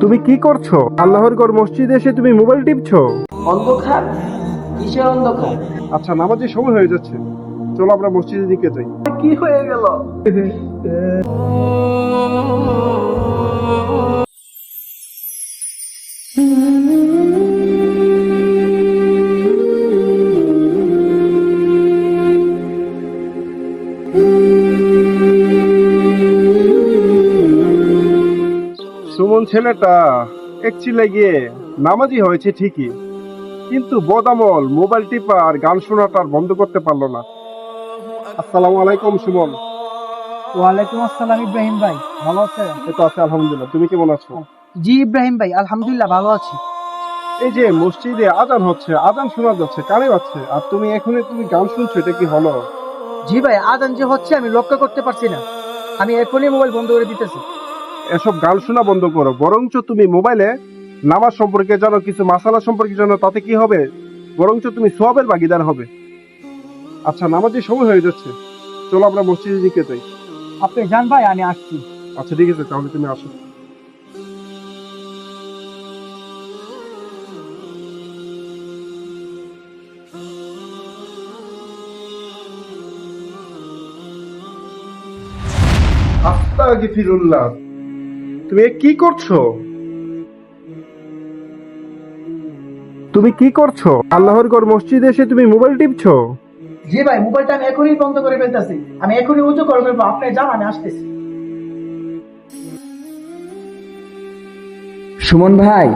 তুমি কি করছো? আল্লাহর ঘর মসজিদে এসে তুমি মোবাইল টিপছো? অন্ধকার? কিসের অন্ধকার? আচ্ছা, নামাজের সময় হয়ে যাচ্ছে, চলো আমরা মসজিদের দিকে যাই। কি হয়ে গেল? সুমন ছেলেটা একচিলে গিয়ে নামাজি হয়েছে ঠিকই, কিন্তু বদামল মোবাইল টিপা আর গান শোনাটা আর বন্ধ করতে পারলো না। আসসালামু আলাইকুম সুমন। ওয়ালাইকুম আসসালাম ইব্রাহিম ভাই, ভালো আছেন? এই তো আছে আলহামদুলিল্লাহ, তুমি কেমন আছো? জি ইব্রাহিম ভাই, আলহামদুলিল্লাহ ভালো আছি। এই যে মসজিদে আজান হচ্ছে, আজান শোনা যাচ্ছে, কানে যাচ্ছে, আর তুমি তুমি গান শুনছো, এটা কি হলো? জি ভাই, আজান যে হচ্ছে আমি লক্ষ্য করতে পারছি না, আমি এখনই মোবাইল বন্ধ করে দিতেছি। এসব গান শোনা বন্ধ করো, বরঞ্চ তুমি মোবাইলে নামাজ সম্পর্কে জানো, কিছু মাসালা সম্পর্কে জানো, তাতে কি হবে, বরঞ্চ তুমি সওয়াবের ভাগীদার হবে। আচ্ছা, নামাজের সময় হয়ে যাচ্ছে, চলো আমরা মসজিদের দিকে যাই। আপনি যান ভাই, আমি আসছি। আচ্ছা ঠিক আছে, তাহলে তুমি আসো। আস্তাগফিরুল্লাহ, তুমি এ কি করছো? তুমি কি করছো? আল্লাহর ঘর মসজিদে এসে তুমি মোবাইল টিপছো? জি ভাই, মোবাইলটা আমি এখনই বন্ধ করে ফেলতেছি, আমি এখনই উঁচু করে ফেলবো, আপনি যান, আমি আসতেছি। সুমন ভাই,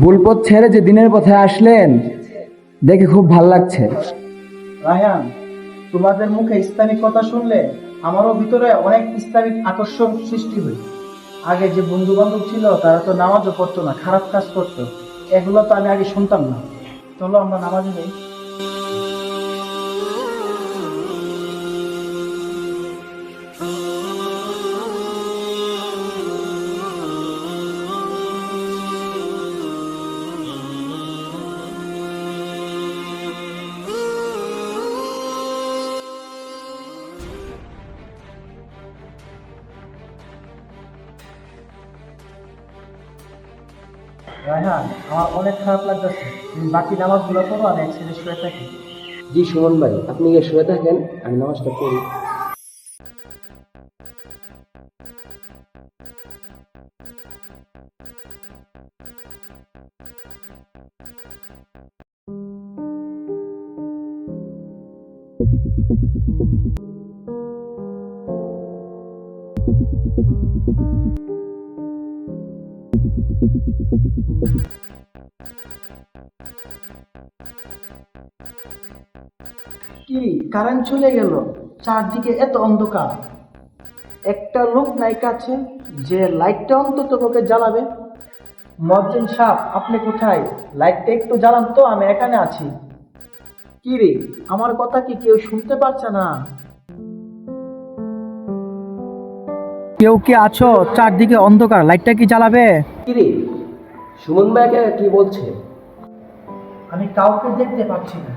ভুল পথ ছেড়ে যে দিনের পথে আসলেন দেখে খুব ভাল লাগছে। রায়হান, তোমাদের মুখে ইসলামিক কথা শুনলে আমারও ভিতরে অনেক ইসলামিক আকর্ষণ সৃষ্টি হয়। আগে যে বন্ধু বান্ধব ছিল তারা তো নামাজও পড়তো না, খারাপ কাজ করতো, এগুলো তো আমি আগে শুনতাম না। চলো আমরা নামাজে যাই। রায়হান, আমার অনেক খারাপ লাগতেছে, তুমি বাকি নামাজগুলো পড়ো, আমি এক সাইডে শুয়ে থাকি। জি সুমন ভাই, আপনি গিয়ে শুয়ে থাকেন, আমি নামাজটা পড়ি। কি, কারেন্ট চলে গেল, চারদিকে এত অন্ধকার, একটা লোক নাই কাছে যে লাইটটা অন্তত তোকে জ্বালাবে। মুয়াজ্জিন সাহেব, আপনি কোথায়? লাইটটা একটু জ্বালান তো, আমি এখানে আছি। কি রে, আমার কথা কি কেউ শুনতে পাচ্ছে না? কেউ কি আছো? চারদিকে অন্ধকার, লাইটটা কি জ্বালাবে? কিরে, সুমন ভাইকে কি বলছে? আমি কাউকে দেখতে পাচ্ছি না।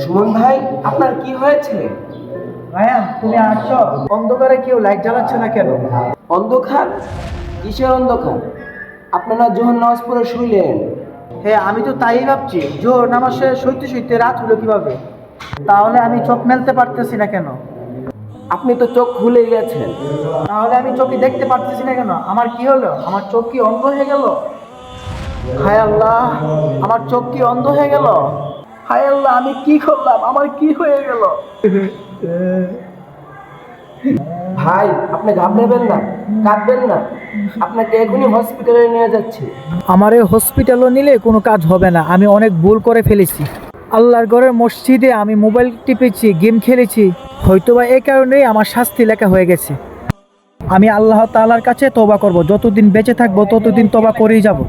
সুমন ভাই, আপনার কি হয়েছে? রায়ান, তুমি আছো? অন্ধকারে কেউ লাইট জ্বালাচ্ছে না কেন? অন্ধকার? কিসের অন্ধকার? আপনারা যখন নামাজ পড়ে শুইলেন। হ্যাঁ, আমি তো তাই ভাবছি, জোর নামাজ শেষ সইতে সইতে রাত হলো কিভাবে? তাহলে আমি চোখ মেলতে পারতেছি না কেন? আপনি তো চোখ খুলে গেছেন। তাহলে আমি চোখে দেখতে পারতেছি না কেন? আমার কি হলো? আমার চোখ কি অন্ধ হয়ে গেল? হায় আল্লাহ, আমার চোখ কি অন্ধ হয়ে গেল? হায় আল্লাহ, আমি কি করলাম? আমার কি হয়ে গেল? ভাই, আপনি ঘাবড়াবেন না, কাঁদবেন না, আপনাকে এখনই হসপিটালে নিয়ে যাচ্ছি। আমার এই হসপিটালও নিলে কোনো কাজ হবে না, আমি অনেক ভুল করে ফেলেছি। আল্লাহর ঘরের মসজিদে আমি মোবাইল টিপেছি, গেম খেলেছি, হয়তোবা এই কারণেই আমার শাস্তি লেখা হয়ে গেছে। আমি আল্লাহ তাআলার কাছে তওবা করব, যতদিন বেঁচে থাকবো ততদিন তওবা করেই যাব।